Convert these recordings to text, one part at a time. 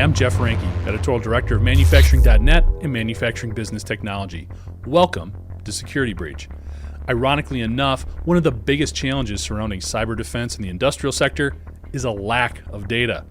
Hi, I'm Jeff Ranke, Editorial Director of Manufacturing.net and Manufacturing Business Technology. Welcome to Security Breach. Ironically enough, one of the biggest challenges surrounding cyber defense in the industrial sector is a lack of data.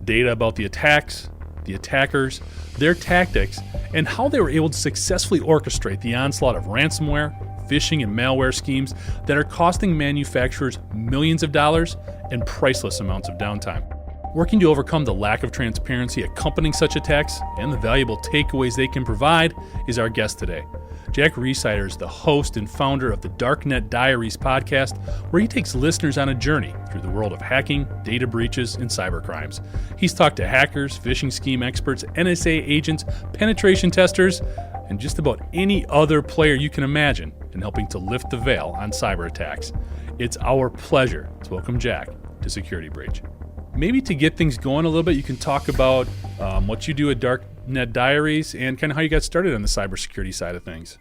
Data about the attacks, the attackers, their tactics, and how they were able to successfully orchestrate the onslaught of ransomware, phishing, and malware schemes that are costing manufacturers millions of dollars and priceless amounts of downtime. Working to overcome the lack of transparency accompanying such attacks and the valuable takeaways they can provide is our guest today. Jack Rhysider is the host and founder of the Darknet Diaries podcast, where he takes listeners on a journey through the world of hacking, data breaches, and cybercrimes. He's talked to hackers, phishing scheme experts, NSA agents, penetration testers, and just about any other player you can imagine in helping to lift the veil on cyber attacks. It's our pleasure to welcome Jack to Security Breach. Maybe to get things going a little bit, you can talk about what you do at Darknet Diaries and kind of how you got started on the cybersecurity side of things.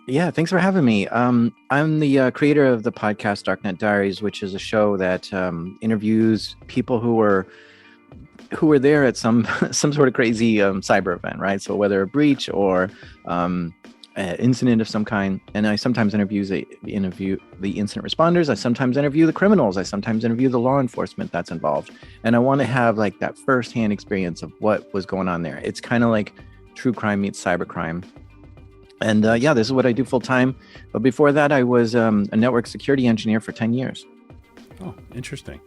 Yeah, thanks for having me. I'm the creator of the podcast Darknet Diaries, which is a show that interviews people who were there at some sort of crazy cyber event, right? So whether a breach or an incident of some kind, and I sometimes interview the incident responders. I sometimes interview the criminals. I sometimes interview the law enforcement that's involved, and I want to have like that firsthand experience of what was going on there. It's kind of like true crime meets cybercrime. And this is what I do full time. But before that, I was a network security engineer for 10 years. Oh, interesting.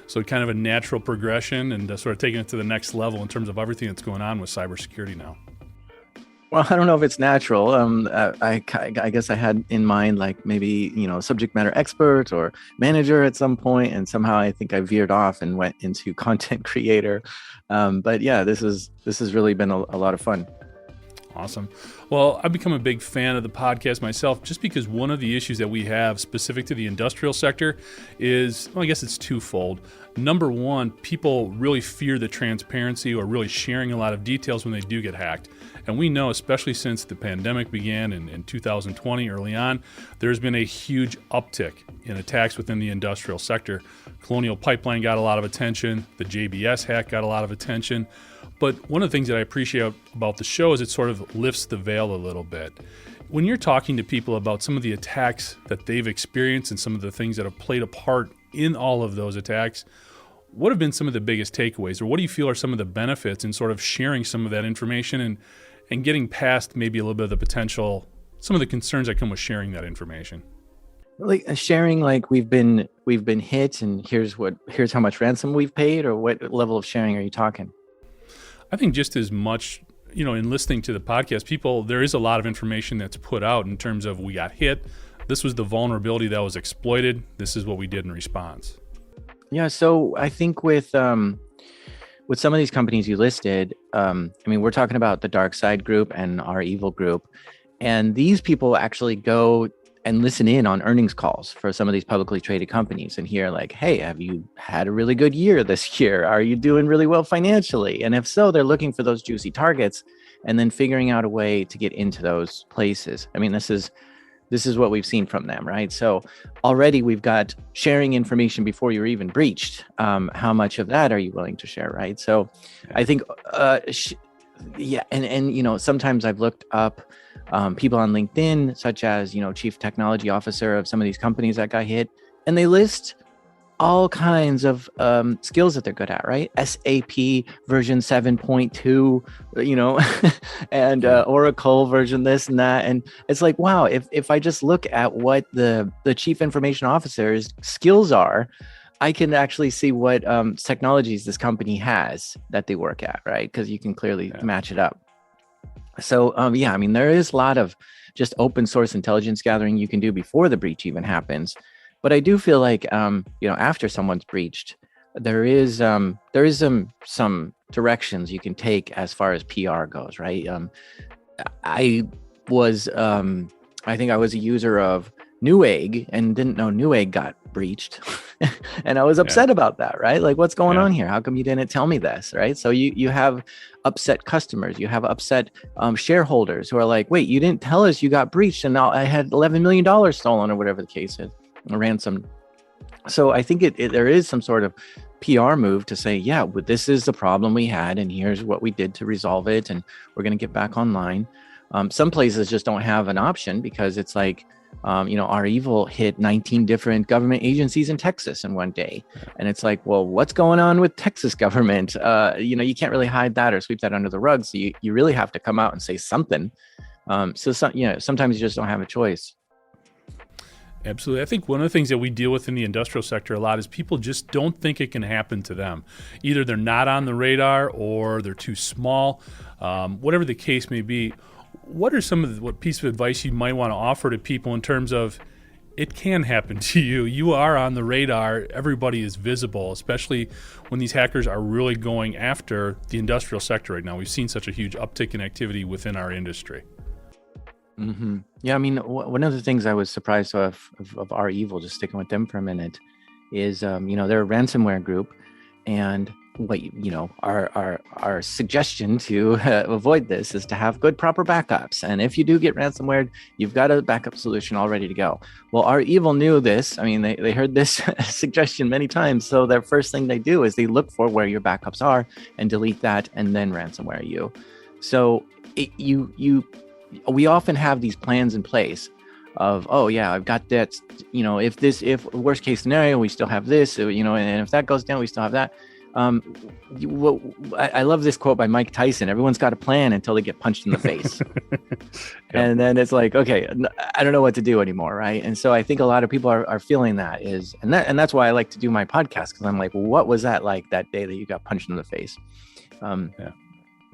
So kind of a natural progression and sort of taking it to the next level in terms of everything that's going on with cybersecurity now. Well, I don't know if it's natural. I guess I had in mind like maybe, subject matter expert or manager at some point, and somehow I think I veered off and went into content creator. But yeah, this has really been a lot of fun. Awesome. Well, I've become a big fan of the podcast myself just because one of the issues that we have specific to the industrial sector is, I guess it's twofold. Number one, people really fear the transparency or really sharing a lot of details when they do get hacked. And we know, especially since the pandemic began in 2020 early on, there's been a huge uptick in attacks within the industrial sector. Colonial Pipeline got a lot of attention. The JBS hack got a lot of attention. But one of the things that I appreciate about the show is it sort of lifts the veil a little bit. When you're talking to people about some of the attacks that they've experienced and some of the things that have played a part in all of those attacks, what have been some of the biggest takeaways, or what do you feel are some of the benefits in sort of sharing some of that information and getting past maybe a little bit of the potential, some of the concerns that come with sharing that information? Like sharing, like we've been hit, and here's how much ransom we've paid, or what level of sharing are you talking? I think just as much, in listening to the podcast, there is a lot of information that's put out in terms of we got hit. This was the vulnerability that was exploited. This is what we did in response. Yeah. So I think with some of these companies you listed, we're talking about the Dark Side group and our Evil group, and these people actually go and listen in on earnings calls for some of these publicly traded companies and hear like, hey, have you had a really good year this year? Are you doing really well financially? And if so, they're looking for those juicy targets and then figuring out a way to get into those places. This is what we've seen from them, right? So already we've got sharing information before you're even breached. How much of that are you willing to share, right? So I think, sometimes I've looked up people on LinkedIn, such as, chief technology officer of some of these companies that got hit, and they list all kinds of skills that they're good at, right? SAP version 7.2, and Oracle version this and that. And it's like, wow, if I just look at what the chief information officer's skills are, I can actually see what technologies this company has that they work at, right? Because you can clearly match it up. So, there is a lot of just open source intelligence gathering you can do before the breach even happens. But I do feel like, after someone's breached, there is some directions you can take as far as PR goes, right? I think I was a user of Newegg and didn't know Newegg got breached. And I was upset about that, right? Like, what's going on here? How come you didn't tell me this, right? So you have upset customers, you have upset shareholders who are like, wait, you didn't tell us you got breached, and now I had $11 million stolen, or whatever the case is, a ransom. So I think there is some sort of PR move to say, yeah, well, this is the problem we had, and here's what we did to resolve it, and we're going to get back online. Some places just don't have an option because it's like, our evil hit 19 different government agencies in Texas in one day. And it's like, well, what's going on with Texas government? You can't really hide that or sweep that under the rug. So you really have to come out and say something. Sometimes you just don't have a choice. Absolutely. I think one of the things that we deal with in the industrial sector a lot is people just don't think it can happen to them. Either they're not on the radar or they're too small, whatever the case may be. What are some of what piece of advice you might want to offer to people in terms of it can happen to you? You are on the radar. Everybody is visible, especially when these hackers are really going after the industrial sector right now. We've seen such a huge uptick in activity within our industry. Mm-hmm. Yeah, I mean, one of the things I was surprised of our evil, just sticking with them for a minute, is they're a ransomware group, and our suggestion to avoid this is to have good proper backups. And if you do get ransomware, you've got a backup solution all ready to go. Well, our evil knew this. I mean, they heard this suggestion many times. So their first thing they do is they look for where your backups are and delete that, and then ransomware you. So we often have these plans in place of, oh yeah, I've got that, if worst case scenario, we still have this, and if that goes down, we still have that. I love this quote by Mike Tyson. Everyone's got a plan until they get punched in the face. And then it's like, okay, I don't know what to do anymore. Right. And so I think a lot of people are feeling that and that's why I like to do my podcast. Cause I'm like, well, what was that like that day that you got punched in the face?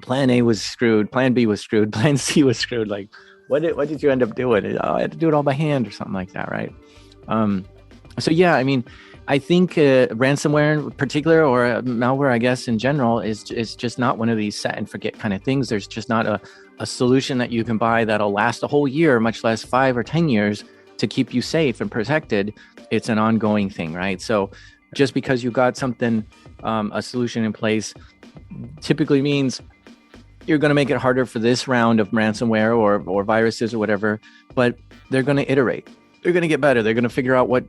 Plan A was screwed. Plan B was screwed. Plan C was screwed. Like, what did you end up doing? Oh, I had to do it all by hand or something like that, right? So yeah, I mean, I think ransomware in particular, or malware, I guess in general, is just not one of these set and forget kind of things. There's just not a solution that you can buy that'll last a whole year, much less 5 or 10 years to keep you safe and protected. It's an ongoing thing, right? So just because you got something, a solution in place, typically means you're going to make it harder for this round of ransomware or viruses or whatever, but they're going to iterate. They're going to get better. They're going to figure out what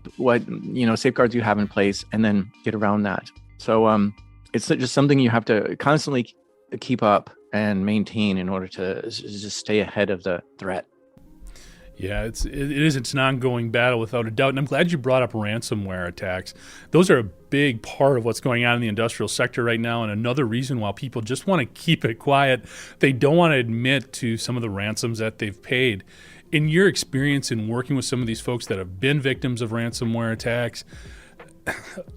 safeguards you have in place and then get around that. So it's just something you have to constantly keep up and maintain in order to just stay ahead of the threat. Yeah, it's an ongoing battle without a doubt. And I'm glad you brought up ransomware attacks. Those are a big part of what's going on in the industrial sector right now. And another reason why people just want to keep it quiet, they don't want to admit to some of the ransoms that they've paid. In your experience in working with some of these folks that have been victims of ransomware attacks,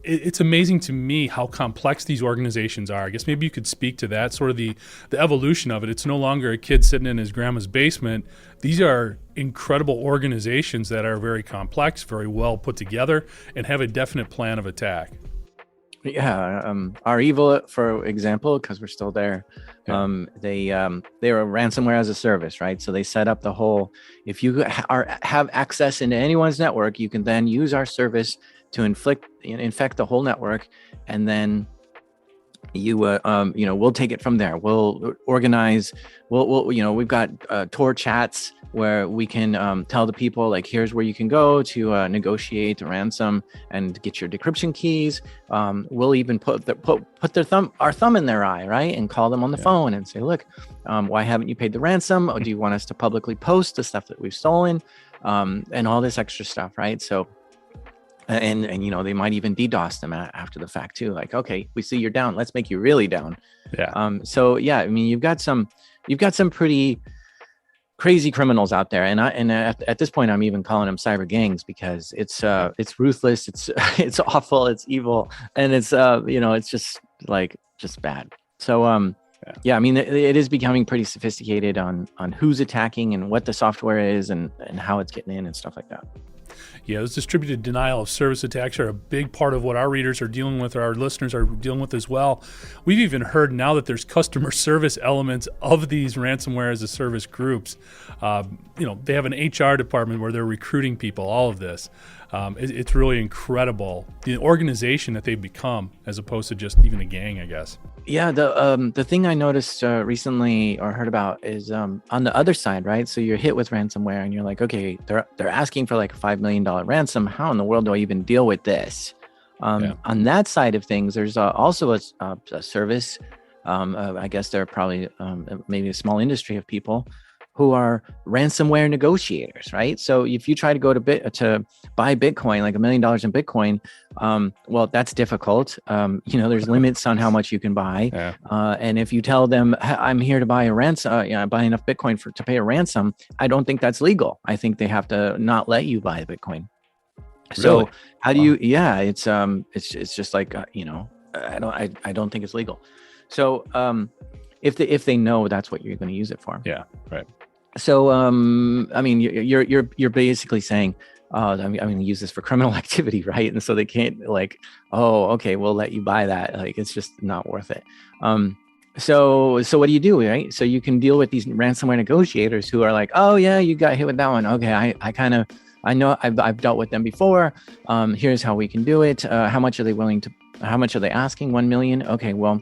it's amazing to me how complex these organizations are. I guess maybe you could speak to that, sort of the evolution of it. It's no longer a kid sitting in his grandma's basement. These are incredible organizations that are very complex, very well put together, and have a definite plan of attack. Yeah, our evil, for example, because we're still there, they are a ransomware as a service, right? So they set up the whole, if you have access into anyone's network, you can then use our service to infect the whole network, and then we'll take it from there. We'll organize. We've got Tor chats where we can tell the people, like, here's where you can go to negotiate a ransom and get your decryption keys. We'll even put our thumb in their eye, right, and call them on the phone and say, look, why haven't you paid the ransom? Or do you want us to publicly post the stuff that we've stolen, and all this extra stuff, right? So. And they might even DDoS them after the fact too. Like, okay, we see you're down. Let's make you really down. Yeah. So yeah, I mean, you've got some pretty crazy criminals out there, and at this point, I'm even calling them cyber gangs because it's ruthless, it's awful, it's evil, and it's just bad. So yeah, I mean, it is becoming pretty sophisticated on who's attacking and what the software is and how it's getting in and stuff like that. Yeah, those distributed denial of service attacks are a big part of what our readers are dealing with, or our listeners are dealing with as well. We've even heard now that there's customer service elements of these ransomware as a service groups. They have an HR department where they're recruiting people, all of this. It's really incredible, the organization that they've become, as opposed to just even a gang, I guess. Yeah, the thing I noticed recently or heard about is on the other side, right? So you're hit with ransomware and you're like, okay, they're asking for like a $5 million ransom. How in the world do I even deal with this? On that side of things, there's also a service. I guess there are probably maybe a small industry of people who are ransomware negotiators, right? So if you try to go to buy Bitcoin, like $1 million in Bitcoin, well, that's difficult. There's limits on how much you can buy. Yeah. And if you tell them, I'm here to buy a ransom, buy enough Bitcoin to pay a ransom, I don't think that's legal. I think they have to not let you buy Bitcoin. So Really? how do you? Yeah, it's just like I don't think it's legal. So if they know that's what you're going to use it for. Yeah. Right. So I mean, you're basically saying, I'm going to use this for criminal activity, right? And so they can't oh, okay, we'll let you buy that. It's just not worth it. So what do you do, right? So you can deal with these ransomware negotiators who are like, oh yeah, you got hit with that one. Okay, I know I've dealt with them before. Here's how we can do it. How much are they asking? 1 million. Okay, well,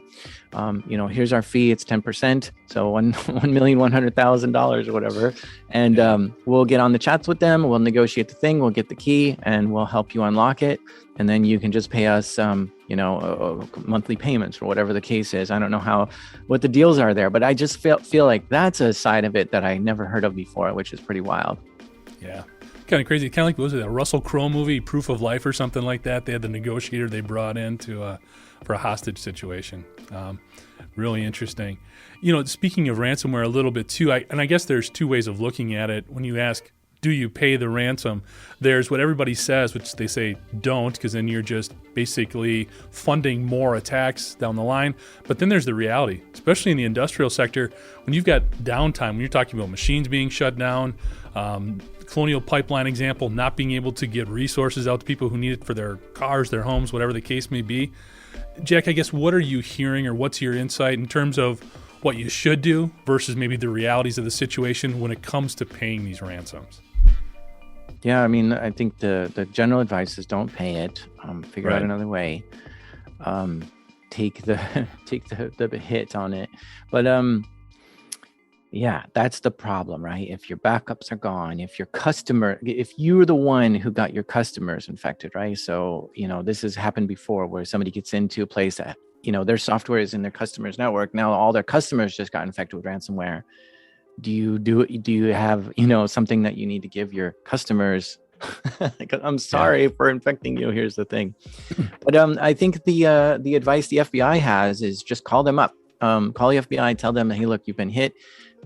here's our fee. It's 10%. So $1,100,000 or whatever. And we'll get on the chats with them. We'll negotiate the thing. We'll get the key and we'll help you unlock it. And then you can just pay us, monthly payments or whatever the case is. I don't know what the deals are there, but I just feel like that's a side of it that I never heard of before, which is pretty wild. Yeah. Kind of crazy. Kind of like, what was it, a Russell Crowe movie, Proof of Life or something like that? They had the negotiator they brought in for a hostage situation. Really interesting. Speaking of ransomware a little bit too, I guess there's two ways of looking at it. When you ask, do you pay the ransom? There's what everybody says, which they say don't, because then you're just basically funding more attacks down the line. But then there's the reality, especially in the industrial sector, when you've got downtime, when you're talking about machines being shut down, Colonial Pipeline example, not being able to get resources out to people who need it for their cars, their homes, whatever the case may be. Jack, I guess, what are you hearing, or what's your insight in terms of what you should do versus maybe the realities of the situation when it comes to paying these ransoms? Yeah, I mean, I think the general advice is don't pay it. Figure out another way. Take the hit on it. But yeah, that's the problem, right? If your backups are gone, if you're the one who got your customers infected, right? So, this has happened before where somebody gets into a place that, their software is in their customer's network. Now all their customers just got infected with ransomware. Do you have, something that you need to give your customers? I'm sorry for infecting you. Here's the thing. But I think the advice the FBI has is just call them up. Call the FBI, tell them, hey, look, you've been hit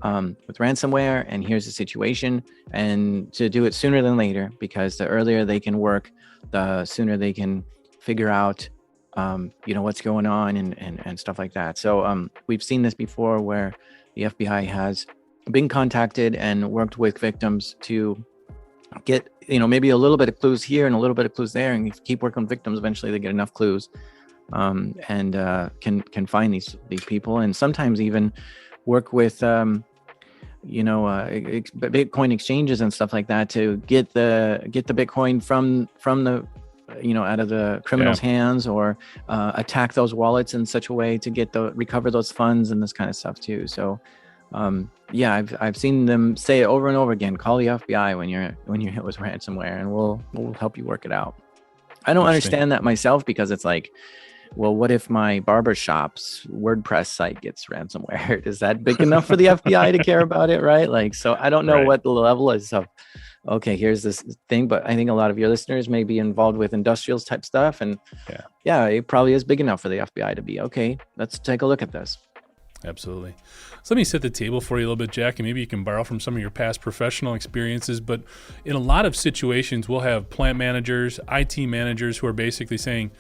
with ransomware, and here's the situation, and to do it sooner than later, because the earlier they can work, the sooner they can figure out, what's going on and stuff like that. So we've seen this before where the FBI has been contacted and worked with victims to get, maybe a little bit of clues here and a little bit of clues there, and if you keep working with victims, eventually they get enough clues and can find these people, and sometimes even work with Bitcoin exchanges and stuff like that to get the Bitcoin from the out of the criminals' hands, or attack those wallets in such a way to recover those funds and this kind of stuff too. So I've seen them say it over and over again. Call the FBI when you're hit with ransomware, and we'll help you work it out. I don't understand that myself, because it's like, well, what if my barbershop's WordPress site gets ransomware? Is that big enough for the FBI to care about it, right? So I don't know what the level is of, okay, here's this thing, but I think a lot of your listeners may be involved with industrials type stuff. And it probably is big enough for the FBI to be, okay, let's take a look at this. Absolutely. So let me set the table for you a little bit, Jack, and maybe you can borrow from some of your past professional experiences. But in a lot of situations, we'll have plant managers, IT managers who are basically saying,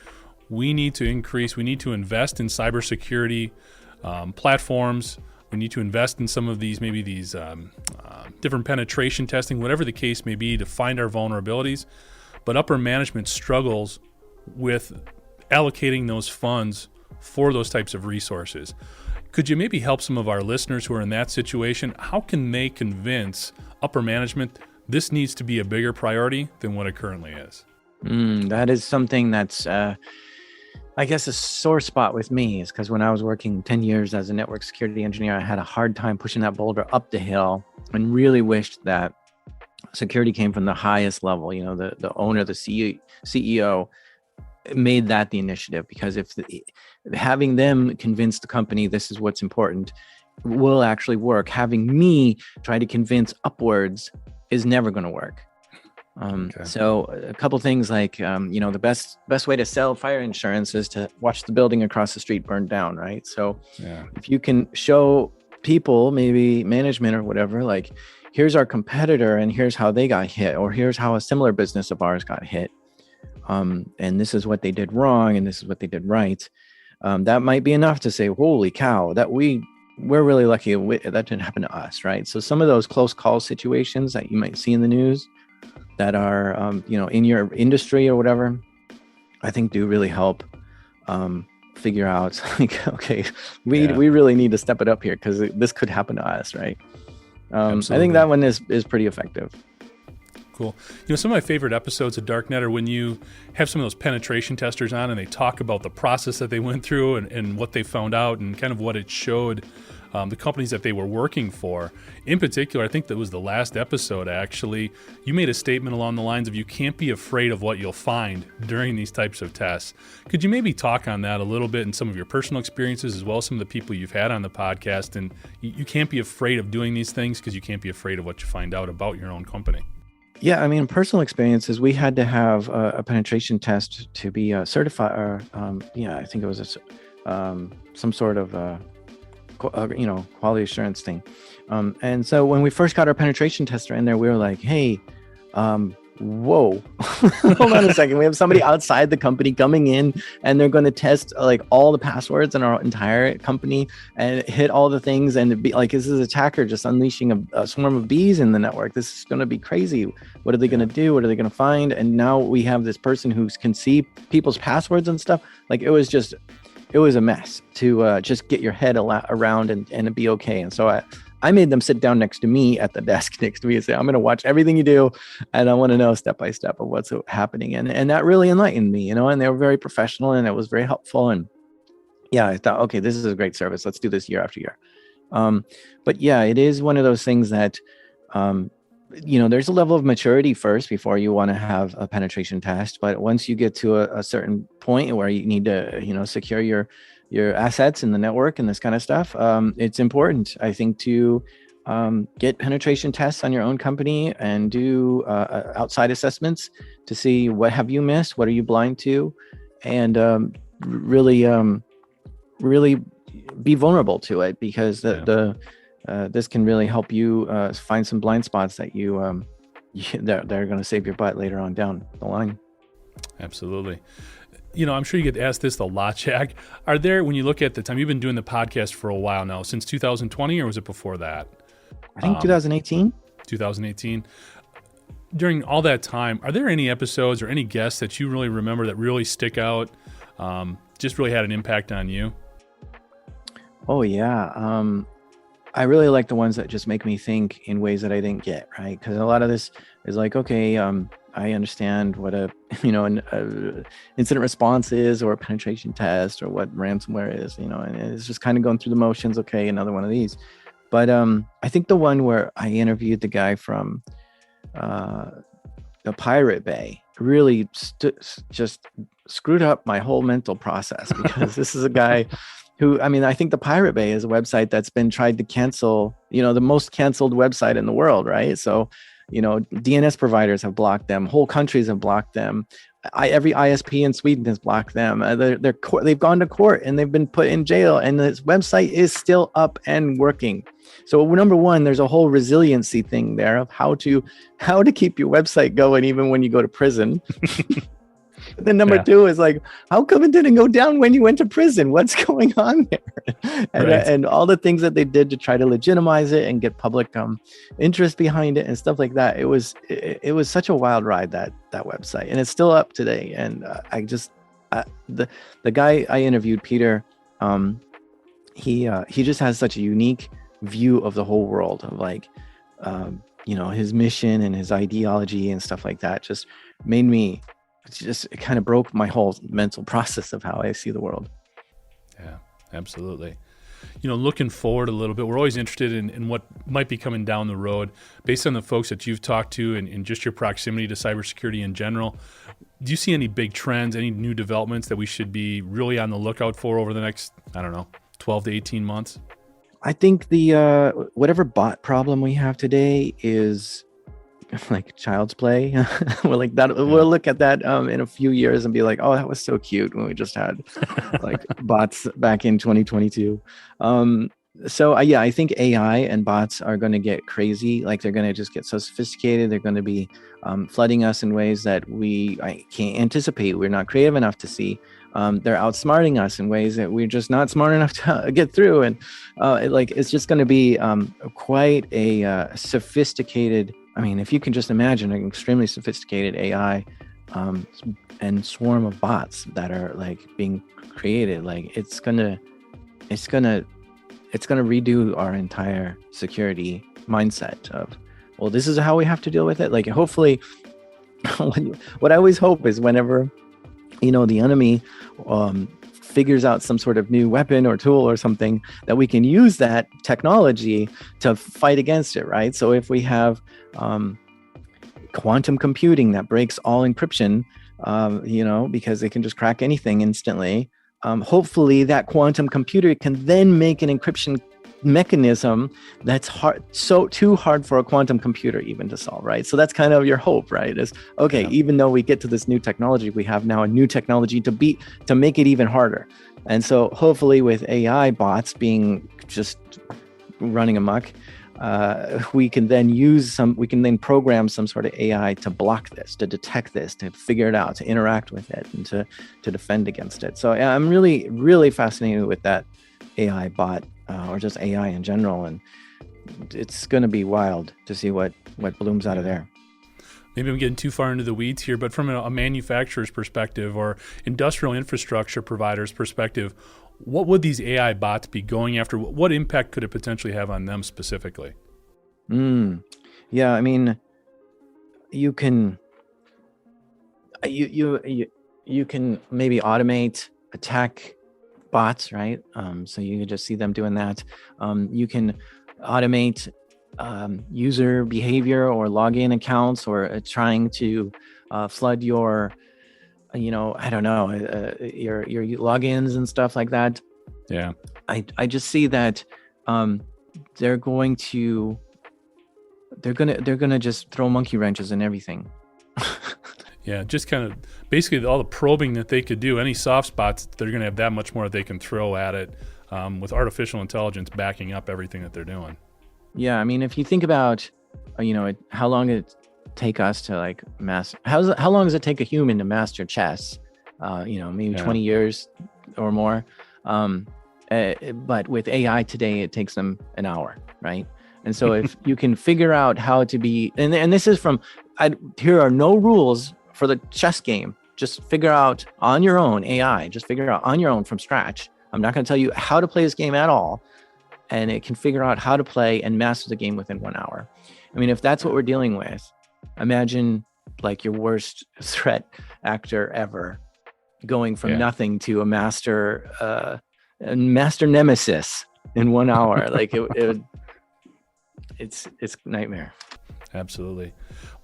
we need to invest in cybersecurity platforms. We need to invest in some of these, different penetration testing, whatever the case may be, to find our vulnerabilities. But upper management struggles with allocating those funds for those types of resources. Could you maybe help some of our listeners who are in that situation? How can they convince upper management this needs to be a bigger priority than what it currently is? That is something that's, I guess, a sore spot with me, is because when I was working 10 years as a network security engineer, I had a hard time pushing that boulder up the hill, and really wished that security came from the highest level, the owner, the CEO, made that the initiative, because having them convince the company this is what's important will actually work. Having me try to convince upwards is never going to work. So a couple things like, the best way to sell fire insurance is to watch the building across the street burn down, right? So if you can show people, maybe management or whatever, like, here's our competitor and here's how they got hit, or here's how a similar business of ours got hit, and this is what they did wrong and this is what they did right, that might be enough to say, holy cow, that we're really lucky that didn't happen to us, right? So some of those close call situations that you might see in the news that are, in your industry or whatever, I think do really help figure out, like, okay, we really need to step it up here because this could happen to us, right? I think that one is pretty effective. Cool. Some of my favorite episodes of Darknet are when you have some of those penetration testers on and they talk about the process that they went through and what they found out and kind of what it showed the companies that they were working for. In particular, I think that was the last episode, actually, you made a statement along the lines of you can't be afraid of what you'll find during these types of tests. Could you maybe talk on that a little bit and some of your personal experiences as well as some of the people you've had on the podcast? And you can't be afraid of doing these things because you can't be afraid of what you find out about your own company. Yeah, I mean, personal experiences, we had to have a penetration test to be certified, or I think it was some sort of quality assurance thing. And so when we first got our penetration tester in there, we were like, hey, whoa, hold on a second. We have somebody outside the company coming in and they're going to test like all the passwords in our entire company and hit all the things and be like, this is an attacker just unleashing a swarm of bees in the network. This is going to be crazy. What are they going to do? What are they going to find? And now we have this person who can see people's passwords and stuff. Like it was a mess to just get your head around and be okay. And so I made them sit down next to me at the desk next to me and say, I'm going to watch everything you do. And I want to know step by step of what's happening. And that really enlightened me, and they were very professional and it was very helpful. And yeah, I thought, okay, this is a great service. Let's do this year after year. But yeah, it is one of those things that, there's a level of maturity first before you want to have a penetration test. But once you get to a certain point where you need to, secure your assets in the network and this kind of stuff, it's important, I think, to get penetration tests on your own company and do outside assessments to see what have you missed, what are you blind to, and really be vulnerable to it, because this can really help you find some blind spots that that are going to save your butt later on down the line. Absolutely. I'm sure you get asked this a lot, Jack. Are there, when you look at the time, you've been doing the podcast for a while now, since 2020, or was it before that? I think 2018. 2018. During all that time, are there any episodes or any guests that you really remember that really stick out, just really had an impact on you? Oh, yeah. I really like the ones that just make me think in ways that I didn't get, right? Because a lot of this is like, okay, I understand what an incident response is, or a penetration test, or what ransomware is, and it's just kind of going through the motions. Okay, another one of these. But I think the one where I interviewed the guy from the Pirate Bay really just screwed up my whole mental process, because this is a guy who, I think the Pirate Bay is a website that's been tried to cancel, the most canceled website in the world, right? So, DNS providers have blocked them. Whole countries have blocked them. Every ISP in Sweden has blocked them. They've gone to court and they've been put in jail, and this website is still up and working. So number one, there's a whole resiliency thing there of how to keep your website going even when you go to prison. Then number two is like, how come it didn't go down when you went to prison? What's going on there? And all the things that they did to try to legitimize it and get public interest behind it and stuff like that. It was such a wild ride, that website, and it's still up today. And the guy I interviewed, Peter, he just has such a unique view of the whole world of like, his mission and his ideology and stuff like that. Just made me. It kind of broke my whole mental process of how I see the world. Yeah, absolutely. Looking forward a little bit, we're always interested in what might be coming down the road. Based on the folks that you've talked to and just your proximity to cybersecurity in general, do you see any big trends, any new developments that we should be really on the lookout for over the next, 12 to 18 months? I think the whatever bot problem we have today is like child's play. We're like that. Yeah. We'll look at that in a few years and be like, oh, that was so cute when we just had like bots back in 2022. So I think AI and bots are going to get crazy. Like they're going to just get so sophisticated. They're going to be flooding us in ways that I can't anticipate. We're not creative enough to see. They're outsmarting us in ways that we're just not smart enough to get through. And it's just going to be quite a sophisticated. I mean, if you can just imagine an extremely sophisticated AI and swarm of bots that are like being created, like it's gonna redo our entire security mindset of, well, this is how we have to deal with it. Like, hopefully, what I always hope is whenever, the enemy figures out some sort of new weapon or tool or something, that we can use that technology to fight against it, right? So if we have quantum computing that breaks all encryption, because they can just crack anything instantly, hopefully that quantum computer can then make an encryption mechanism that's too hard for a quantum computer even to solve, right? So that's kind of your hope, right? Is okay, even though we get to this new technology, we have now a new technology to make it even harder. And so hopefully with AI bots being just running amok, we can then program some sort of AI to block this, to detect this, to figure it out, to interact with it, and to defend against it. So I'm really, really fascinated with that AI bot, or just AI in general. And it's going to be wild to see what blooms out of there. Maybe I'm getting too far into the weeds here, but from a manufacturer's perspective or industrial infrastructure provider's perspective, what would these AI bots be going after? What impact could it potentially have on them specifically? Yeah, I mean, you can maybe automate attack bots, right? So you can just see them doing that. You can automate user behavior or login accounts, or trying to flood your your logins and stuff like that. Yeah. I just see that they're going to just throw monkey wrenches in everything. Yeah, just kind of basically all the probing that they could do, any soft spots, they're going to have that much more that they can throw at it, with artificial intelligence backing up everything that they're doing. Yeah, I mean, if you think about, how long it take us to like master, how long does it take a human to master chess? Maybe 20 years or more. But with AI today, it takes them an hour, right? And so if you can figure out how to be, and this is here are no rules for the chess game. Just figure out on your own, AI, just figure out on your own from scratch. I'm not going to tell you how to play this game at all. And it can figure out how to play and master the game within 1 hour. I mean, if that's what we're dealing with, imagine like your worst threat actor ever going from nothing to a master nemesis in 1 hour. Like it's nightmare. Absolutely.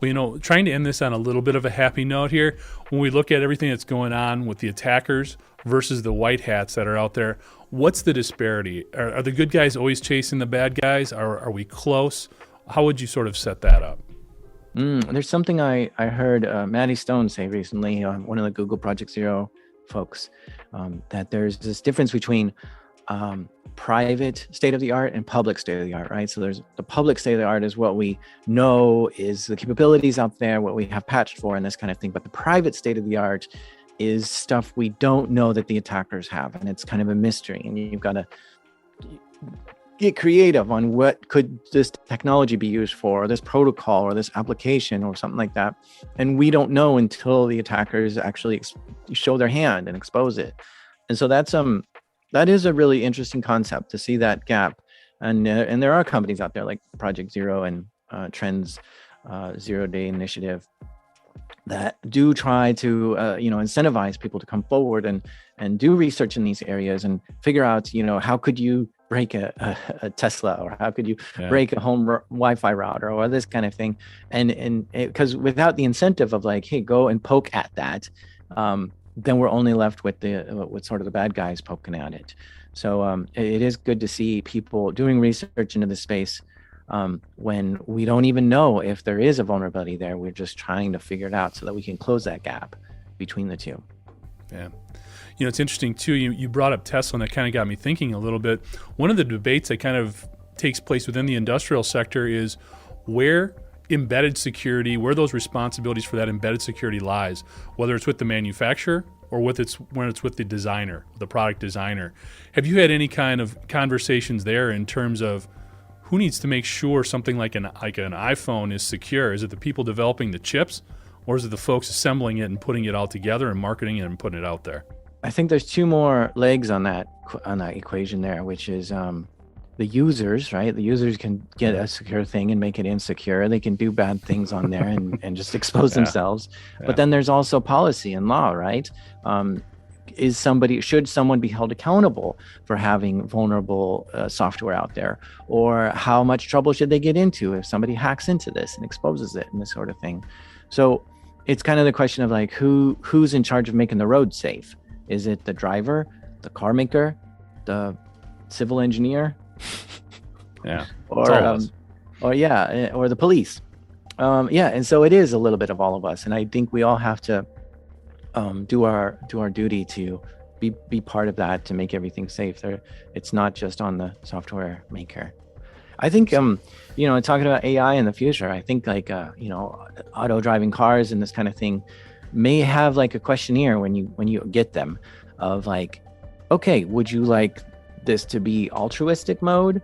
Well, trying to end this on a little bit of a happy note here, when we look at everything that's going on with the attackers versus the white hats that are out there, what's the disparity? Are the good guys always chasing the bad guys? Are we close? How would you sort of set that up? There's something I heard Maddie Stone say recently, one of the Google Project Zero folks, that there's this difference between private state-of-the-art and public state-of-the-art, right? So there's the public state-of-the-art is what we know is the capabilities out there, what we have patched for and this kind of thing. But the private state-of-the-art is stuff we don't know that the attackers have. And it's kind of a mystery. And you've got to get creative on what could this technology be used for, or this protocol or this application or something like that. And we don't know until the attackers actually show their hand and expose it. And so that is a really interesting concept to see that gap. And there are companies out there like Project Zero and Trends 0 Day Initiative that do try to incentivize people to come forward and do research in these areas and figure out how could you break a Tesla, or how could you break a home Wi-Fi router, or this kind of thing? And because without the incentive of like, hey, go and poke at that, then we're only left with sort of the bad guys poking at it. So it is good to see people doing research into the space when we don't even know if there is a vulnerability there. We're just trying to figure it out so that we can close that gap between the two. Yeah. It's interesting too. You brought up Tesla, and that kind of got me thinking a little bit. One of the debates that kind of takes place within the industrial sector is where embedded security, where those responsibilities for that embedded security lies, whether it's with the manufacturer or when it's with the designer, the product designer. Have you had any kind of conversations there in terms of who needs to make sure something like an iPhone is secure? Is it the people developing the chips, or is it the folks assembling it and putting it all together and marketing it and putting it out there? I think there's two more legs on that equation there, which is the users, right? The users can get a secure thing and make it insecure. They can do bad things on there and just expose themselves. But then there's also policy and law, right? Should someone be held accountable for having vulnerable software out there? Or how much trouble should they get into if somebody hacks into this and exposes it and this sort of thing? So it's kind of the question of like, who's in charge of making the road safe? Is it the driver, the car maker, the civil engineer? Or the police. And so it is a little bit of all of us, and I think we all have to do our duty to be part of that, to make everything safe. It's not just on the software maker. I think talking about AI in the future, I think like auto driving cars and this kind of thing may have like a questionnaire when you get them of like, okay, would you like this to be altruistic mode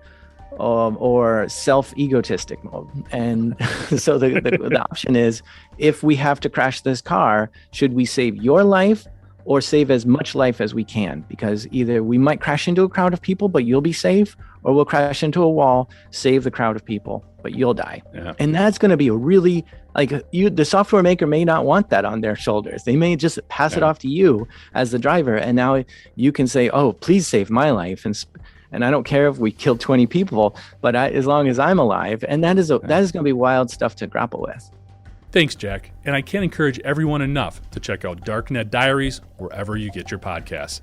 or self-egotistic mode? And so the option is, if we have to crash this car, should we save your life or save as much life as we can? Because either we might crash into a crowd of people, but you'll be safe, or we'll crash into a wall, save the crowd of people, but you'll die. And that's going to be a really, the software maker may not want that on their shoulders. They may just pass it off to you as the driver. And now you can say, oh, please save my life. And I don't care if we kill 20 people, but as long as I'm alive. And that is going to be wild stuff to grapple with. Thanks, Jack. And I can't encourage everyone enough to check out Darknet Diaries wherever you get your podcasts.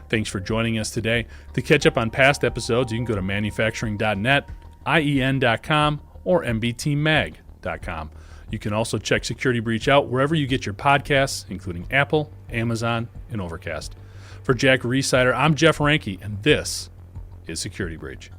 Thanks for joining us today. To catch up on past episodes, you can go to manufacturing.net, IEN.com, or mbtmag.com. You can also check Security Breach out wherever you get your podcasts, including Apple, Amazon, and Overcast. For Jack Resider, I'm Jeff Ranke, and this is Security Breach.